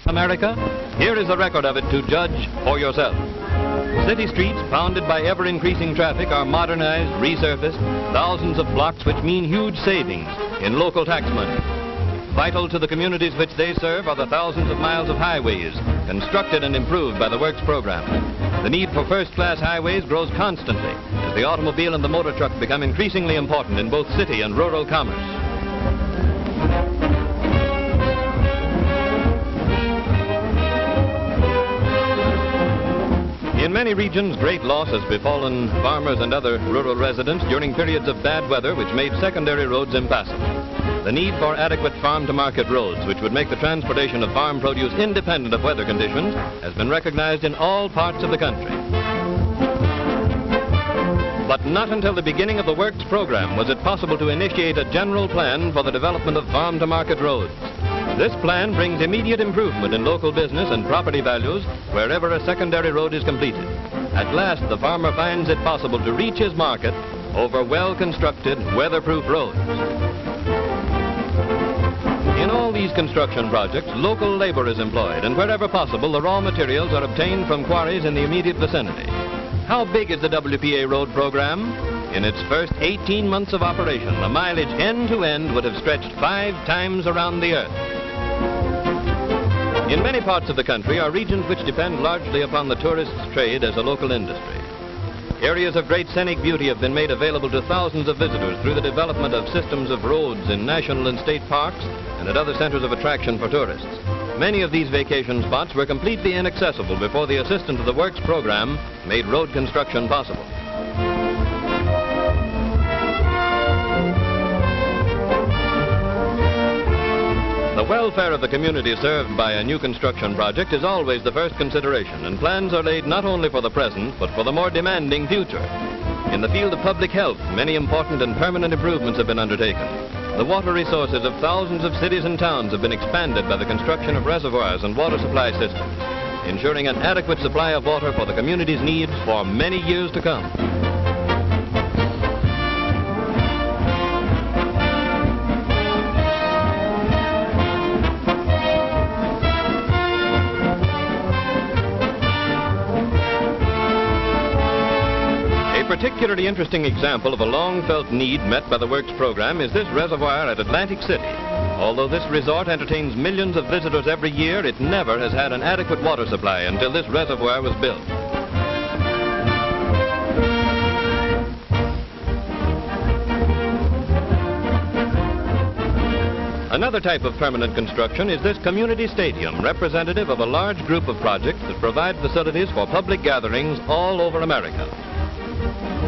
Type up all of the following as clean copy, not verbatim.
America? Here is a record of it to judge for yourself. City streets, pounded by ever-increasing traffic, are modernized, resurfaced, thousands of blocks which mean huge savings in local tax money. Vital to the communities which they serve are the thousands of miles of highways, constructed and improved by the Works program. The need for first-class highways grows constantly as the automobile and the motor truck become increasingly important in both city and rural commerce. In many regions, great loss has befallen farmers and other rural residents during periods of bad weather which made secondary roads impassable. The need for adequate farm-to-market roads, which would make the transportation of farm produce independent of weather conditions, has been recognized in all parts of the country. But not until the beginning of the Works program was it possible to initiate a general plan for the development of farm-to-market roads. This plan brings immediate improvement in local business and property values wherever a secondary road is completed. At last, the farmer finds it possible to reach his market over well-constructed, weatherproof roads. In all these construction projects, local labor is employed, and wherever possible, the raw materials are obtained from quarries in the immediate vicinity. How big is the WPA road program? In its first 18 months of operation, the mileage end-to-end would have stretched 5 times around the earth. In many parts of the country are regions which depend largely upon the tourist's trade as a local industry. Areas of great scenic beauty have been made available to thousands of visitors through the development of systems of roads in national and state parks and at other centers of attraction for tourists. Many of these vacation spots were completely inaccessible before the assistance of the Works program made road construction possible. The welfare of the community served by a new construction project is always the first consideration, and plans are laid not only for the present, but for the more demanding future. In the field of public health, many important and permanent improvements have been undertaken. The water resources of thousands of cities and towns have been expanded by the construction of reservoirs and water supply systems, ensuring an adequate supply of water for the community's needs for many years to come. A particularly interesting example of a long-felt need met by the Works program is this reservoir at Atlantic City. Although this resort entertains millions of visitors every year, it never has had an adequate water supply until this reservoir was built. Another type of permanent construction is this community stadium, representative of a large group of projects that provide facilities for public gatherings all over America.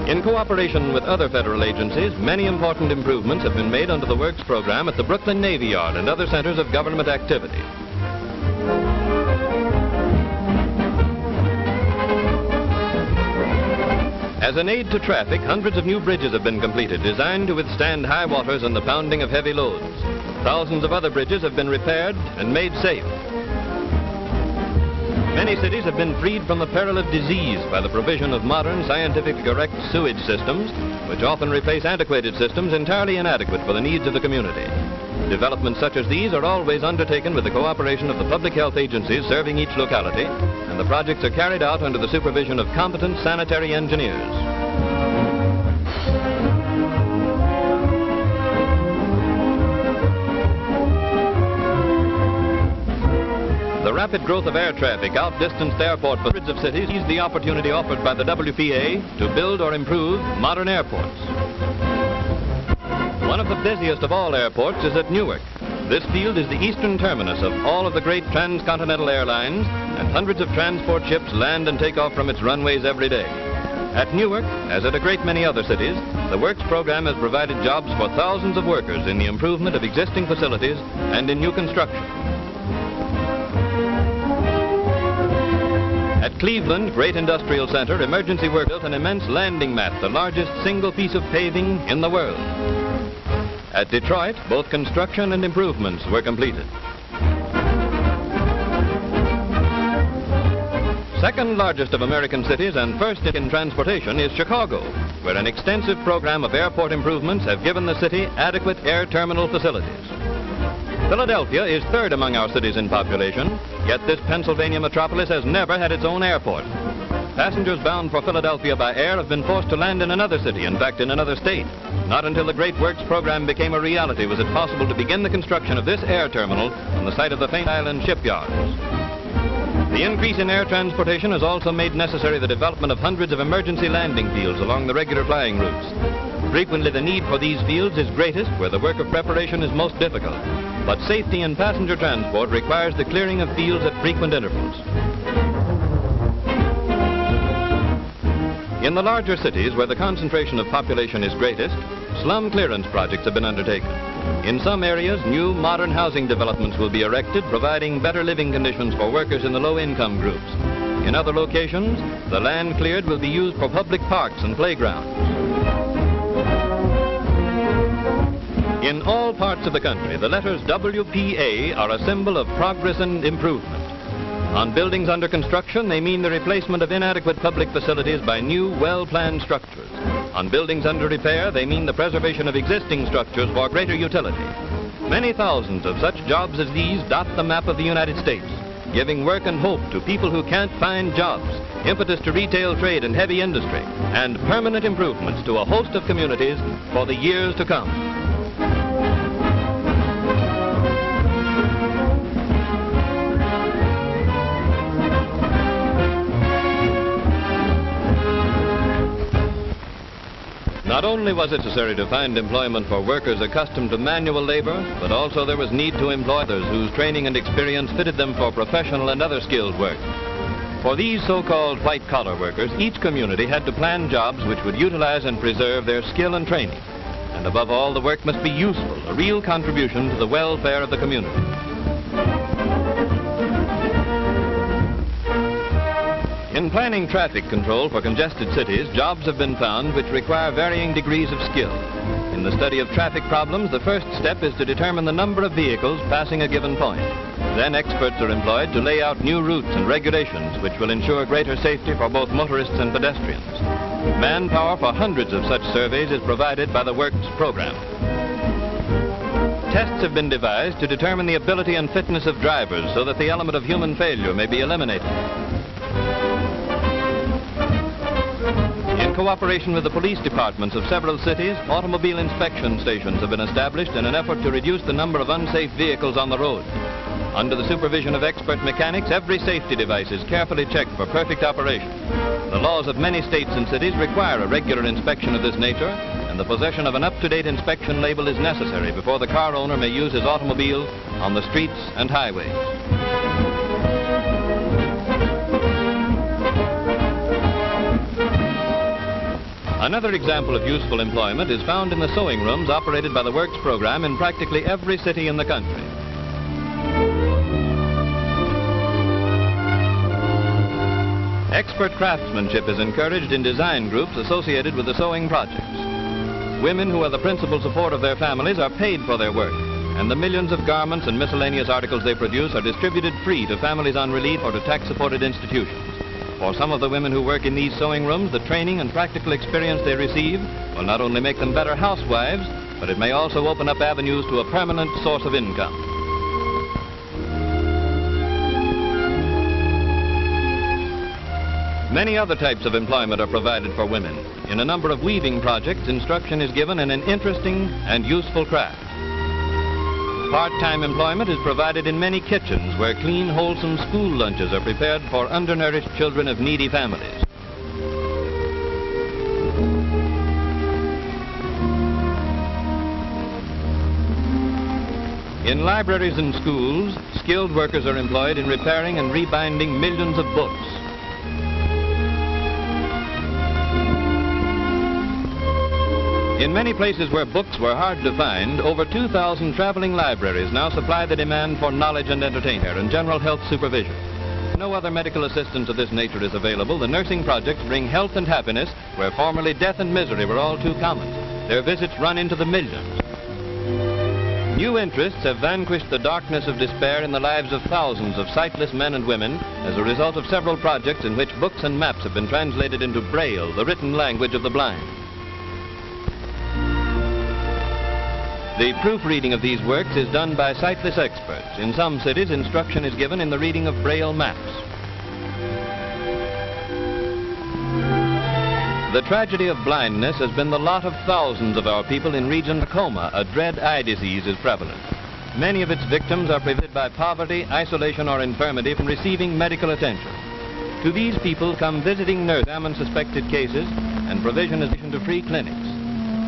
In cooperation with other federal agencies, many important improvements have been made under the Works program at the Brooklyn Navy Yard and other centers of government activity. As an aid to traffic, hundreds of new bridges have been completed, designed to withstand high waters and the pounding of heavy loads. Thousands of other bridges have been repaired and made safe. Many cities have been freed from the peril of disease by the provision of modern, scientifically correct sewage systems, which often replace antiquated systems entirely inadequate for the needs of the community. Developments such as these are always undertaken with the cooperation of the public health agencies serving each locality, and the projects are carried out under the supervision of competent sanitary engineers. The rapid growth of air traffic outdistanced the airport for hundreds of cities seized the opportunity offered by the WPA to build or improve modern airports. One of the busiest of all airports is at Newark. This field is the eastern terminus of all of the great transcontinental airlines, and hundreds of transport ships land and take off from its runways every day. At Newark, as at a great many other cities, the Works program has provided jobs for thousands of workers in the improvement of existing facilities and in new construction. At Cleveland, great industrial center, emergency work built an immense landing mat, the largest single piece of paving in the world. At Detroit, both construction and improvements were completed. Second largest of American cities and first in transportation is Chicago, where an extensive program of airport improvements have given the city adequate air terminal facilities. Philadelphia is third among our cities in population, yet this Pennsylvania metropolis has never had its own airport. Passengers bound for Philadelphia by air have been forced to land in another city, in fact in another state. Not until the Great Works program became a reality was it possible to begin the construction of this air terminal on the site of the Pathé Island shipyards. The increase in air transportation has also made necessary the development of hundreds of emergency landing fields along the regular flying routes. Frequently the need for these fields is greatest where the work of preparation is most difficult. But safety in passenger transport requires the clearing of fields at frequent intervals. In the larger cities where the concentration of population is greatest, slum clearance projects have been undertaken. In some areas, new modern housing developments will be erected, providing better living conditions for workers in the low-income groups. In other locations, the land cleared will be used for public parks and playgrounds. In all parts of the country, the letters WPA are a symbol of progress and improvement. On buildings under construction, they mean the replacement of inadequate public facilities by new, well-planned structures. On buildings under repair, they mean the preservation of existing structures for greater utility. Many thousands of such jobs as these dot the map of the United States, giving work and hope to people who can't find jobs, impetus to retail trade and heavy industry, and permanent improvements to a host of communities for the years to come. Not only was it necessary to find employment for workers accustomed to manual labor, but also there was need to employ others whose training and experience fitted them for professional and other skilled work. For these so-called white-collar workers, each community had to plan jobs which would utilize and preserve their skill and training. And above all, the work must be useful, a real contribution to the welfare of the community. In planning traffic control for congested cities, jobs have been found which require varying degrees of skill. In the study of traffic problems, the first step is to determine the number of vehicles passing a given point. Then experts are employed to lay out new routes and regulations which will ensure greater safety for both motorists and pedestrians. Manpower for hundreds of such surveys is provided by the Works program. Tests have been devised to determine the ability and fitness of drivers so that the element of human failure may be eliminated. In cooperation with the police departments of several cities, automobile inspection stations have been established in an effort to reduce the number of unsafe vehicles on the road. Under the supervision of expert mechanics, every safety device is carefully checked for perfect operation. The laws of many states and cities require a regular inspection of this nature, and the possession of an up-to-date inspection label is necessary before the car owner may use his automobile on the streets and highways. Another example of useful employment is found in the sewing rooms operated by the Works program in practically every city in the country. Expert craftsmanship is encouraged in design groups associated with the sewing projects. Women who are the principal support of their families are paid for their work, and the millions of garments and miscellaneous articles they produce are distributed free to families on relief or to tax-supported institutions. For some of the women who work in these sewing rooms, the training and practical experience they receive will not only make them better housewives, but it may also open up avenues to a permanent source of income. Many other types of employment are provided for women. In a number of weaving projects, instruction is given in an interesting and useful craft. Part-time employment is provided in many kitchens where clean, wholesome school lunches are prepared for undernourished children of needy families. In libraries and schools, skilled workers are employed in repairing and rebinding millions of books. In many places where books were hard to find, over 2,000 traveling libraries now supply the demand for knowledge and entertainment and general health supervision. No other medical assistance of this nature is available. The nursing projects bring health and happiness where formerly death and misery were all too common. Their visits run into the millions. New interests have vanquished the darkness of despair in the lives of thousands of sightless men and women as a result of several projects in which books and maps have been translated into Braille, the written language of the blind. The proofreading of these works is done by sightless experts. In some cities, instruction is given in the reading of Braille maps. The tragedy of blindness has been the lot of thousands of our people in region Tacoma. A dread eye disease is prevalent. Many of its victims are prevented by poverty, isolation, or infirmity from receiving medical attention. To these people come visiting nurses to examine suspected cases, and provision is given to free clinics.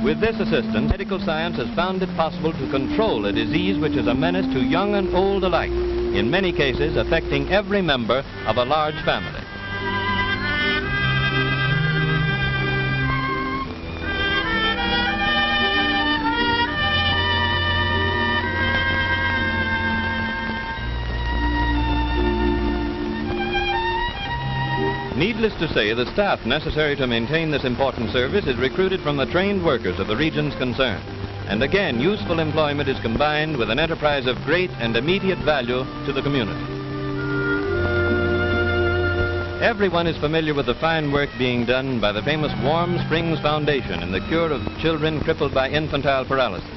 With this assistance, medical science has found it possible to control a disease which is a menace to young and old alike, in many cases affecting every member of a large family. Needless to say, the staff necessary to maintain this important service is recruited from the trained workers of the regions concerned. And again, useful employment is combined with an enterprise of great and immediate value to the community. Everyone is familiar with the fine work being done by the famous Warm Springs Foundation in the cure of children crippled by infantile paralysis.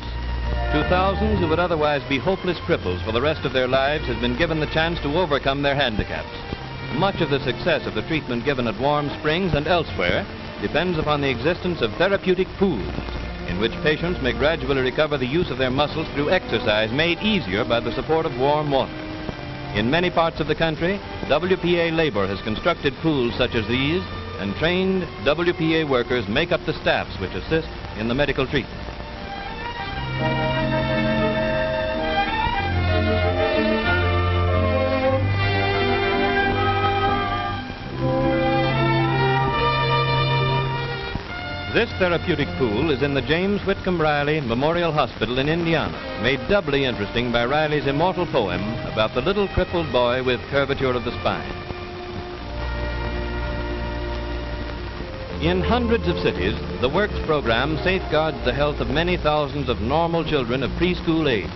To thousands who would otherwise be hopeless cripples for the rest of their lives has been given the chance to overcome their handicaps. Much of the success of the treatment given at Warm Springs and elsewhere depends upon the existence of therapeutic pools, in which patients may gradually recover the use of their muscles through exercise made easier by the support of warm water. In many parts of the country, WPA labor has constructed pools such as these, and trained WPA workers make up the staffs which assist in the medical treatment. This therapeutic pool is in the James Whitcomb Riley Memorial Hospital in Indiana, made doubly interesting by Riley's immortal poem about the little crippled boy with curvature of the spine. In hundreds of cities, the Works program safeguards the health of many thousands of normal children of preschool age.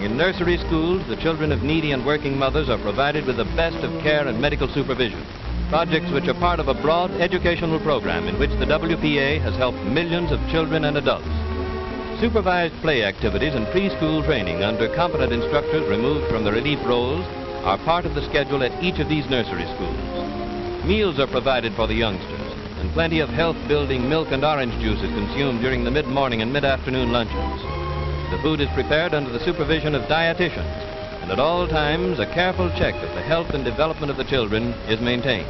In nursery schools, the children of needy and working mothers are provided with the best of care and medical supervision. Projects which are part of a broad educational program in which the WPA has helped millions of children and adults. Supervised play activities and preschool training under competent instructors removed from the relief roles are part of the schedule at each of these nursery schools. Meals are provided for the youngsters, and plenty of health-building milk and orange juice is consumed during the mid-morning and mid-afternoon luncheons. The food is prepared under the supervision of dietitians, and at all times a careful check of the health and development of the children is maintained.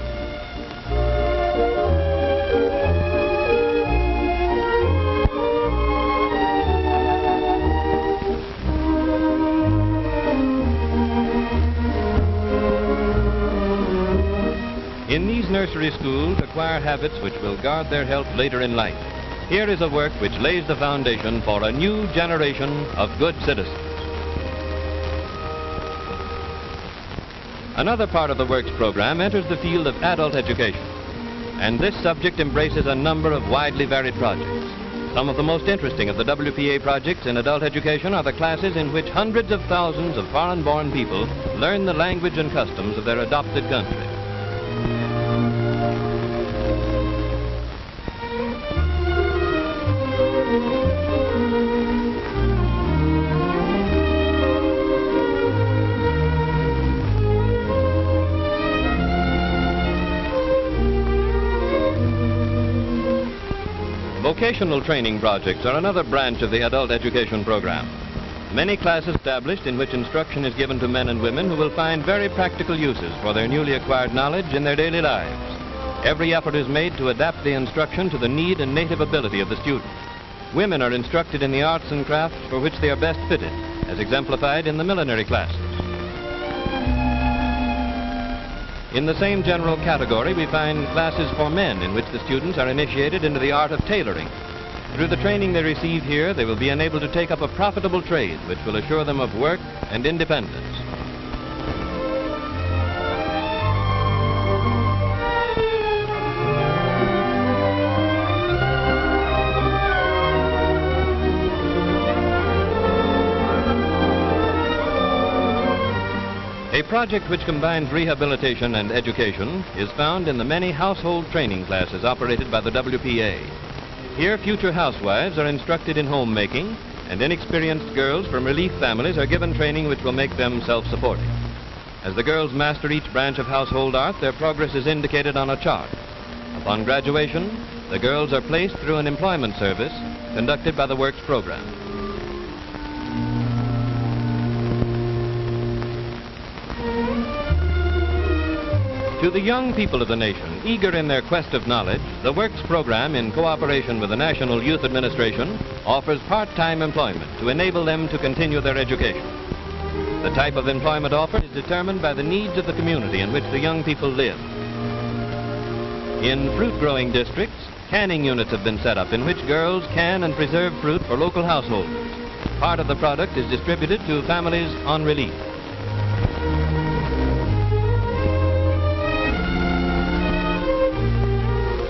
In these nursery schools, acquire habits which will guard their health later in life. Here is a work which lays the foundation for a new generation of good citizens. Another part of the Works program enters the field of adult education, and this subject embraces a number of widely varied projects. Some of the most interesting of the WPA projects in adult education are the classes in which hundreds of thousands of foreign-born people learn the language and customs of their adopted country. Vocational training projects are another branch of the adult education program. Many classes established in which instruction is given to men and women who will find very practical uses for their newly acquired knowledge in their daily lives. Every effort is made to adapt the instruction to the need and native ability of the student. Women are instructed in the arts and crafts for which they are best fitted, as exemplified in the millinery classes. In the same general category, we find classes for men in which the students are initiated into the art of tailoring. Through the training they receive here, they will be enabled to take up a profitable trade which will assure them of work and independence. A project which combines rehabilitation and education is found in the many household training classes operated by the WPA. Here, future housewives are instructed in homemaking, and inexperienced girls from relief families are given training which will make them self-supporting. As the girls master each branch of household art, their progress is indicated on a chart. Upon graduation, the girls are placed through an employment service conducted by the Works program. To the young people of the nation, eager in their quest of knowledge, the Works program, in cooperation with the National Youth Administration, offers part-time employment to enable them to continue their education. The type of employment offered is determined by the needs of the community in which the young people live. In fruit-growing districts, canning units have been set up in which girls can and preserve fruit for local householders. Part of the product is distributed to families on relief.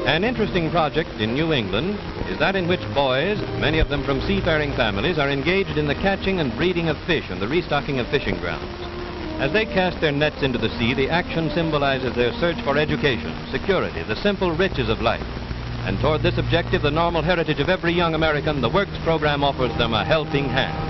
An interesting project in New England is that in which boys, many of them from seafaring families, are engaged in the catching and breeding of fish and the restocking of fishing grounds. As they cast their nets into the sea, the action symbolizes their search for education, security, the simple riches of life. And toward this objective, the normal heritage of every young American, the Works program offers them a helping hand.